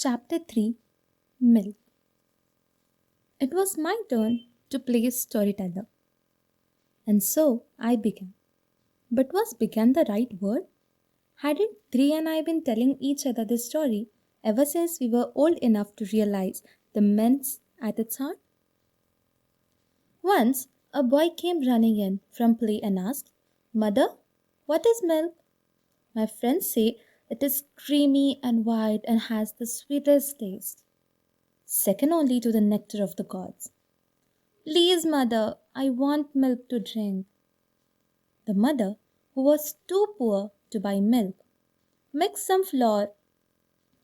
Chapter 3 Milk. It was my turn to play storyteller, and so I began. But was began the right word? Hadn't Three and I been telling each other this story ever since we were old enough to realize the menace at its heart? Once a boy came running in from play and asked, "Mother, what is milk?" My friends say it is creamy and white and has the sweetest taste, second only to the nectar of the gods. "Please, mother, I want milk to drink." The mother, who was too poor to buy milk, mixed some flour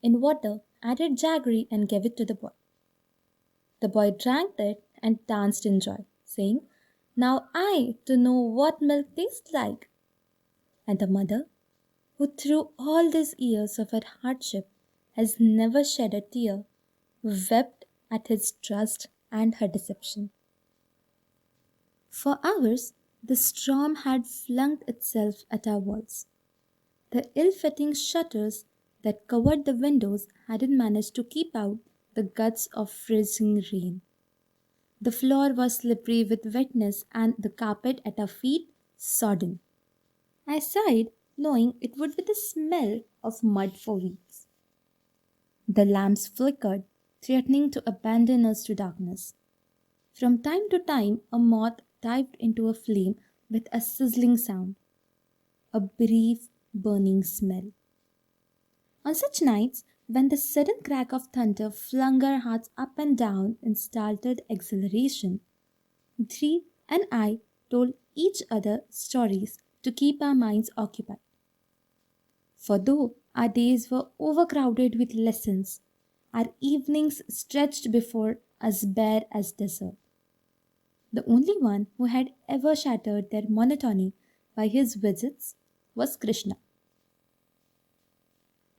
in water, added jaggery, and gave it to the boy. The boy drank it and danced in joy, saying, "Now I to know what milk tastes like." And the mother, who through all these years of her hardship has never shed a tear, wept at his trust and her deception. For hours, the storm had flung itself at our walls. The ill-fitting shutters that covered the windows hadn't managed to keep out the gusts of freezing rain. The floor was slippery with wetness and the carpet at our feet sodden. I sighed, knowing it would be the smell of mud for weeks. The lamps flickered, threatening to abandon us to darkness. From time to time, a moth dived into a flame with a sizzling sound, a brief burning smell. On such nights, when the sudden crack of thunder flung our hearts up and down in startled exhilaration, Dri and I told each other stories to keep our minds occupied. For though our days were overcrowded with lessons, our evenings stretched before us bare as desert. The only one who had ever shattered their monotony by his visits was Krishna.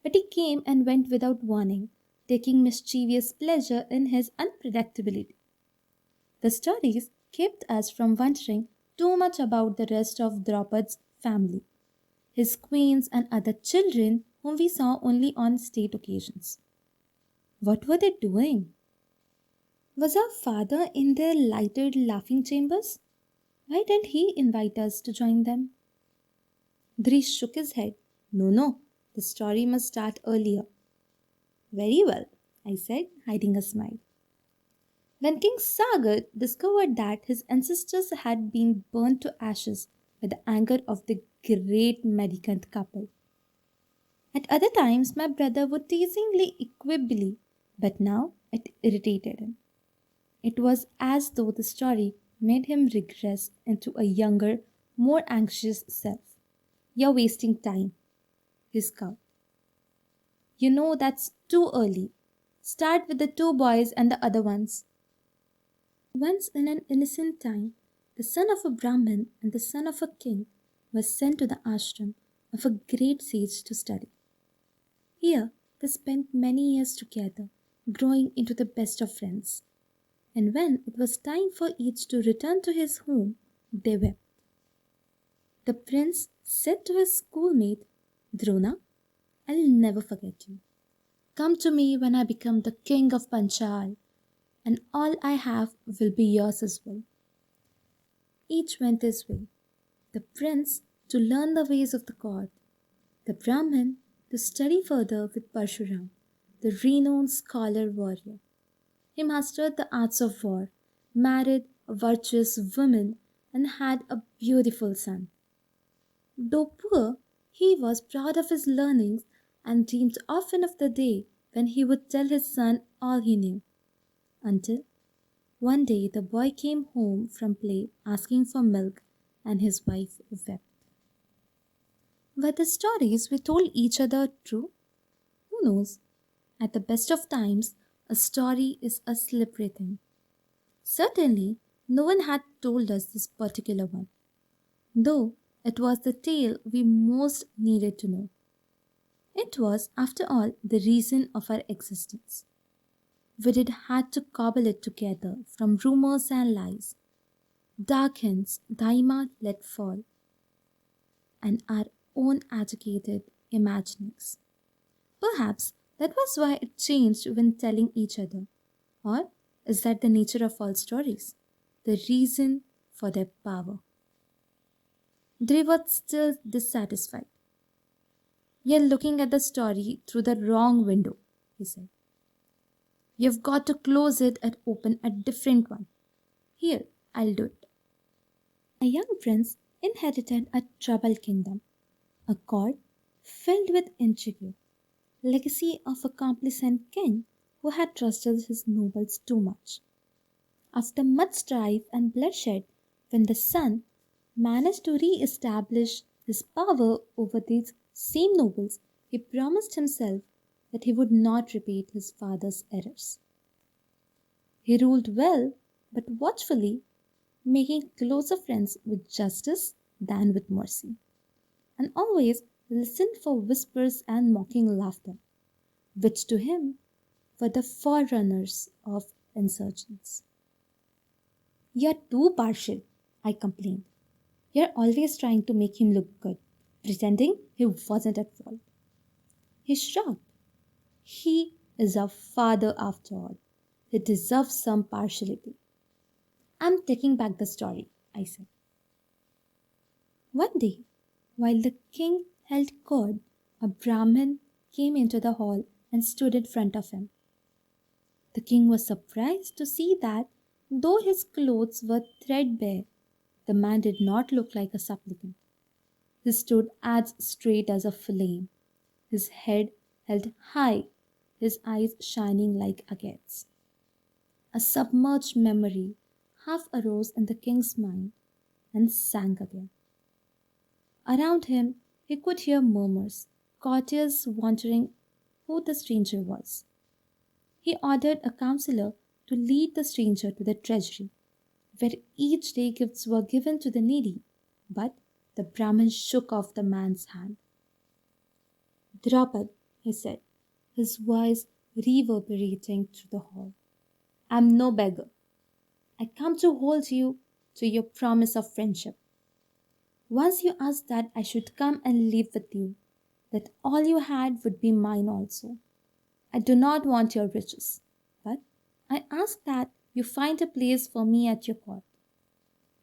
But he came and went without warning, taking mischievous pleasure in his unpredictability. The stories kept us from wondering too much about the rest of Draupadi's family, his queens and other children whom we saw only on state occasions. What were they doing? Was our father in their lighted laughing chambers? Why didn't he invite us to join them? Dhri shook his head. No, no, the story must start earlier. Very well, I said, hiding a smile. When King Sagar discovered that his ancestors had been burnt to ashes by the anger of the great mendicant couple. At other times, my brother would teasingly equably, but now it irritated him. It was as though the story made him regress into a younger, more anxious self. "You're wasting time," he scowled. "You know that's too early. Start with the two boys and the other ones." Once in an innocent time, the son of a Brahmin and the son of a king was sent to the ashram of a great sage to study. Here they spent many years together, growing into the best of friends. And when it was time for each to return to his home, they wept. The prince said to his schoolmate, "Drona, I'll never forget you. Come to me when I become the king of Panchaaali, and all I have will be yours as well." Each went his way. The prince to learn the ways of the god, the Brahmin to study further with Parshuram, the renowned scholar warrior. He mastered the arts of war, married a virtuous woman, and had a beautiful son. Though poor, he was proud of his learnings and dreamed often of the day when he would tell his son all he knew. Until one day the boy came home from play asking for milk, and his wife wept. Were the stories we told each other true? Who knows? At the best of times, a story is a slippery thing. Certainly, no one had told us this particular one, though it was the tale we most needed to know. It was, after all, the reason of our existence. We did had to cobble it together from rumors and lies, dark hints Daima let fall, and our own agitated imaginings. Perhaps That was why it changed when telling each other. Or is that the nature of all stories? The reason for their power. They were still dissatisfied. You're looking at the story through the wrong window, he said. You've got to close it and open a different one. Here, I'll do it. A young prince inherited a troubled kingdom, a court filled with intrigue, legacy of a complacent king who had trusted his nobles too much. After much strife and bloodshed, when the son managed to re establish his power over these same nobles, he promised himself that he would not repeat his father's errors. He ruled well, but watchfully, making closer friends with justice than with mercy, and always listened for whispers and mocking laughter, which to him were the forerunners of insurgents. You're too partial, I complained. You're always trying to make him look good, pretending he wasn't at fault. He shrugged. He is our father after all. He deserves some partiality. I'm taking back the story, I said. One day, while the king held court, a Brahmin came into the hall and stood in front of him. The king was surprised to see that, though his clothes were threadbare, the man did not look like a supplicant. He stood as straight as a flame, his head held high, his eyes shining like agates. A submerged memory half arose in the king's mind and sank again. Around him, he could hear murmurs, courtiers wondering who the stranger was. He ordered a counselor to lead the stranger to the treasury, where each day gifts were given to the needy, but the Brahmin shook off the man's hand. Draupadi, he said, his voice reverberating through the hall. I'm no beggar. I come to hold you to your promise of friendship. Once you asked that I should come and live with you, that all you had would be mine also. I do not want your riches, but I ask that you find a place for me at your court.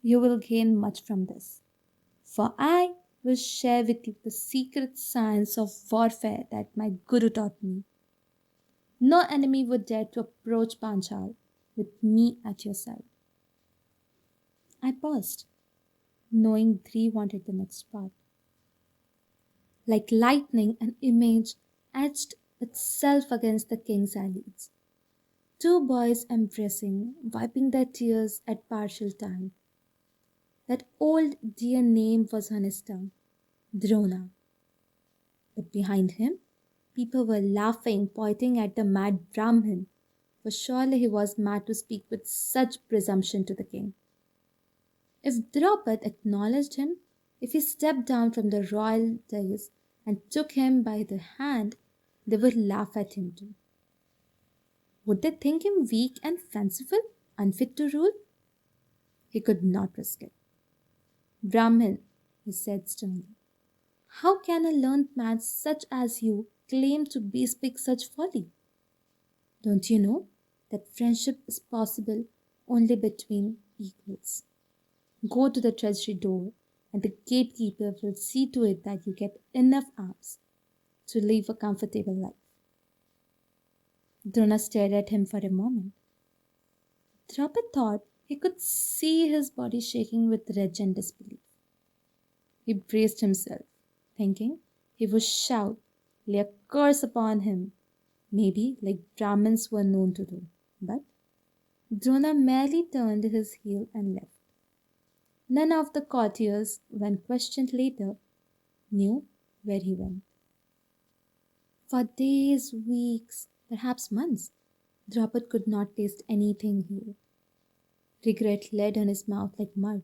You will gain much from this, for I will share with you the secret science of warfare that my guru taught me. No enemy would dare to approach Panchaaali with me at your side. I paused, knowing Dri wanted the next part. Like lightning, an image etched itself against the king's eyelids. Two boys embracing, wiping their tears at partial time. That old dear name was on his tongue, Drona. But behind him, people were laughing, pointing at the mad Brahmin, for surely he was mad to speak with such presumption to the king. If Draupadi acknowledged him, if he stepped down from the royal dais and took him by the hand, they would laugh at him too. Would they think him weak and fanciful, unfit to rule? He could not risk it. Brahmin, he said sternly, how can a learned man such as you claim to bespeak such folly? Don't you know that friendship is possible only between equals? Go to the treasury door, and the gatekeeper will see to it that you get enough arms to live a comfortable life. Drona stared at him for a moment. Draupadi thought he could see his body shaking with rage and disbelief. He braced himself, thinking he would shout, lay a curse upon him, maybe like Brahmins were known to do. But Drona merely turned his heel and left. None of the courtiers, when questioned later, knew where he went. For days, weeks, perhaps months, Draupadi could not taste anything he ate. Regret lay on his mouth like mud.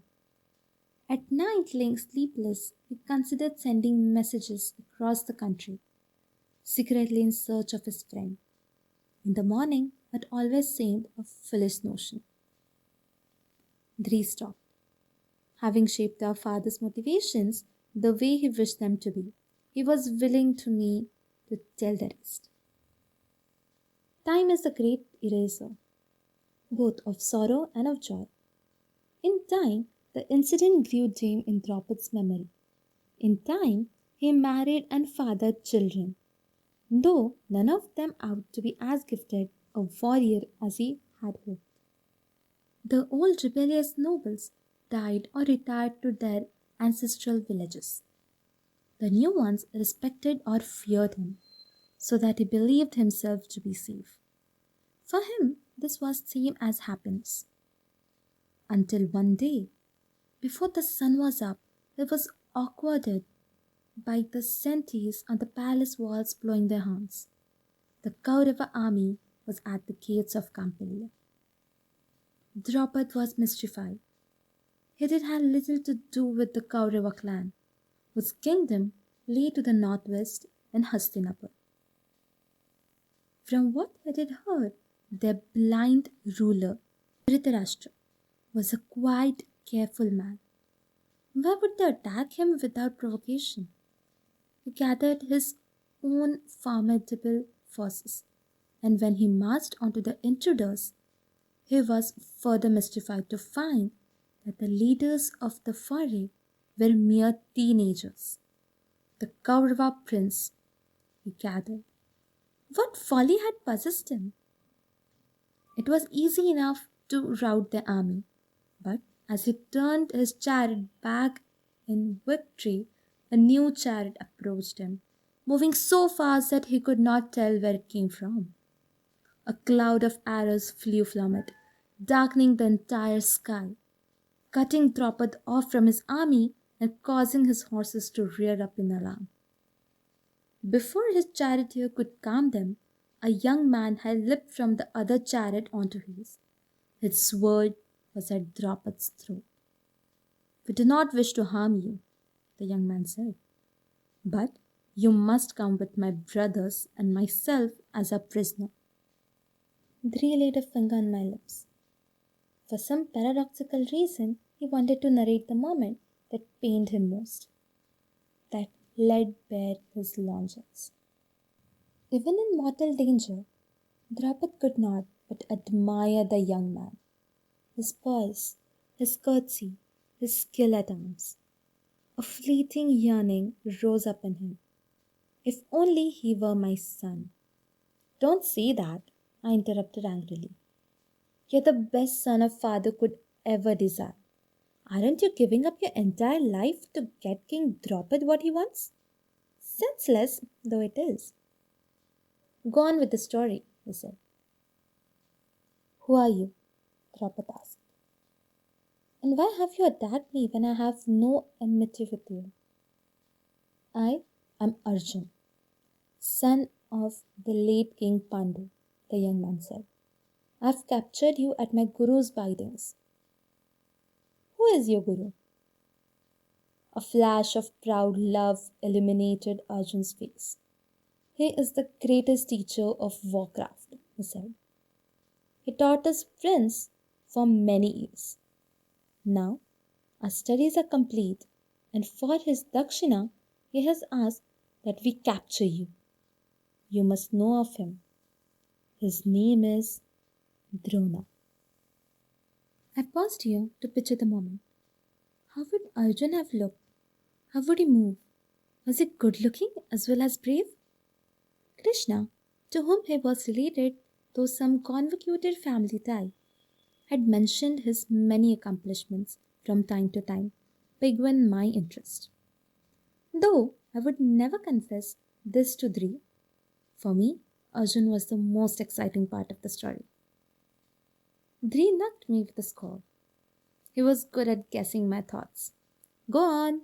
At night, lying sleepless, he considered sending messages across the country, secretly in search of his friend. In the morning, it always seemed a foolish notion. Dri stopped. Having shaped our father's motivations the way he wished them to be, he was willing to me to tell the rest. Time is the great eraser, both of sorrow and of joy. In time, the incident grew dim in Draupadi's memory. In time, he married and fathered children, though none of them out to be as gifted a warrior as he had hoped. The old rebellious nobles died or retired to their ancestral villages. The new ones respected or feared him, so that he believed himself to be safe. For him, this was same as happiness. Until one day, before the sun was up, he was awkwarded by the sentries on the palace walls blowing their horns. The Kaurava army was at the gates of Kampilia. Draupad was mystified. He did have little to do with the Kaurava clan, whose kingdom lay to the northwest in Hastinapur. From what he had heard, their blind ruler, Dhritarashtra, was a quiet, careful man. Why would they attack him without provocation? He gathered his own formidable forces, and when he marched onto the intruders, he was further mystified to find that the leaders of the foray were mere teenagers. The Kaurava prince, he gathered. What folly had possessed him? It was easy enough to rout the army, but as he turned his chariot back in victory, a new chariot approached him, moving so fast that he could not tell where it came from. A cloud of arrows flew from it, darkening the entire sky, cutting Draupad off from his army and causing his horses to rear up in alarm. Before his charioteer could calm them, a young man had leaped from the other chariot onto his. His sword was at Draupad's throat. "We do not wish to harm you," the young man said, "but you must come with my brothers and myself as a prisoner." Dri laid a finger on my lips. For some paradoxical reason, he wanted to narrate the moment that pained him most, that laid bare his loins. Even in mortal danger, Draupad could not but admire the young man. His poise, his courtesy, his skill at arms. A fleeting yearning rose up in him. If only he were my son. "Don't say that," I interrupted angrily. "You're the best son a father could ever desire. Aren't you giving up your entire life to get King Draupad what he wants? Senseless though it is." "Go on with the story," he said. "Who are you?" Draupad asked. "And why have you attacked me when I have no enmity with you?" "I am Arjun, son of the late King Pandu," the young man said. "I have captured you at my guru's bidings." "Who is your guru?" A flash of proud love illuminated Arjun's face. "He is the greatest teacher of warcraft," he said. "He taught us prince for many years. Now our studies are complete, and for his dakshina he has asked that we capture you. You must know of him. His name is Drona." I paused here to picture the moment. How would Arjun have looked? How would he move? Was he good looking as well as brave? Krishna, to whom he was related through some convoluted family tie, had mentioned his many accomplishments from time to time, piquing my interest. Though I would never confess this to Dri, for me, Arjun was the most exciting part of the story. Dri knocked me with a score. He was good at guessing my thoughts. "Go on."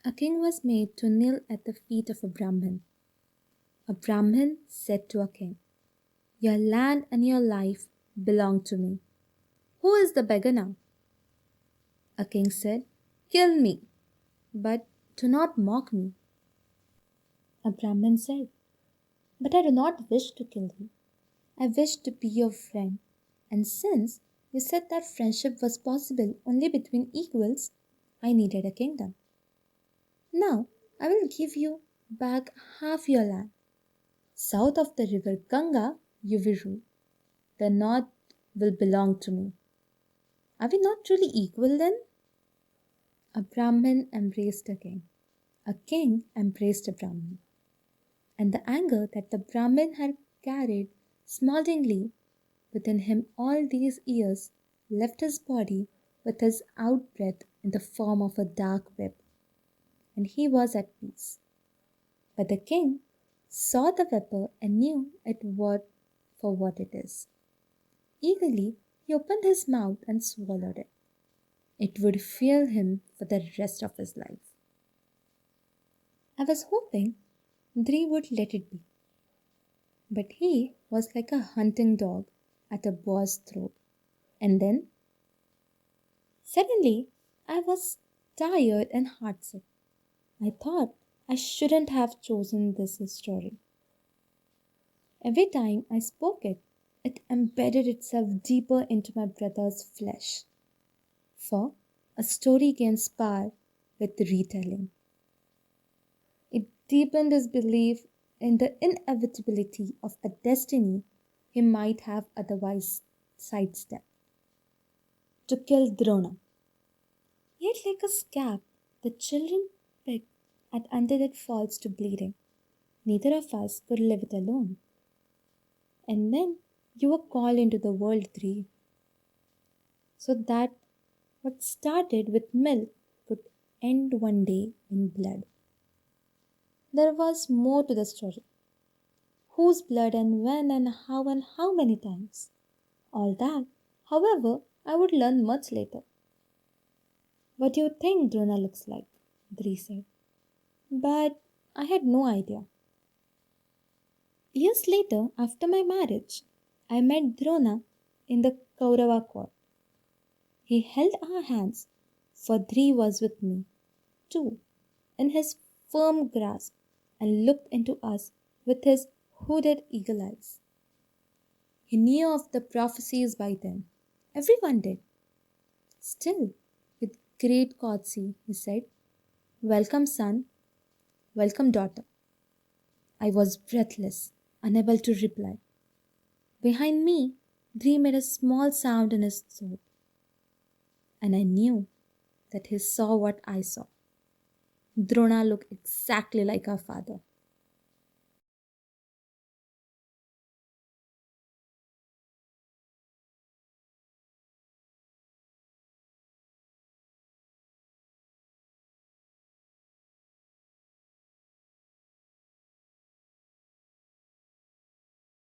"A king was made to kneel at the feet of a Brahmin. A Brahmin said to a king, 'Your land and your life belong to me. Who is the beggar now?' A king said, 'Kill me, but do not mock me.' A Brahmin said, 'But I do not wish to kill you. I wish to be your friend. And since you said that friendship was possible only between equals, I needed a kingdom. Now I will give you back half your land. South of the river Ganga, you will rule. The north will belong to me. Are we not truly equal then? A Brahmin embraced a king. A king embraced a Brahmin. And the anger that the Brahmin had carried smouldering within him all these years left his body with his out breath in the form of a dark web, and he was at peace. But the king saw the vapor and knew it for what it is. Eagerly, he opened his mouth and swallowed it. It would fuel him for the rest of his life. I was hoping Dri would let it be, but he was like a hunting dog at a boar's throat. And then, suddenly, I was tired and heartsick. I thought I shouldn't have chosen this story. Every time I spoke it, it embedded itself deeper into my brother's flesh. For a story gains power with retelling. It deepened his belief in the inevitability of a destiny he might have otherwise sidestepped. To kill Drona. Yet, like a scab, the children picked at until it falls to bleeding. Neither of us could live it alone. And then you were called into the world, Dri, so that what started with milk could end one day in blood. There was more to the story. Whose blood and when and how many times. All that, however, I would learn much later. What do you think Drona looks like? Dri said. But I had no idea. Years later, after my marriage, I met Drona in the Kaurava court. He held our hands, for Dri was with me, too, in his firm grasp, and looked into us with his hooded eagle eyes. He knew of the prophecies by then. Everyone did. Still, with great courtesy, he said, Welcome, son. Welcome, daughter. I was breathless, unable to reply. Behind me, Dri made a small sound in his throat, and I knew that he saw what I saw. Drona looked exactly like her father.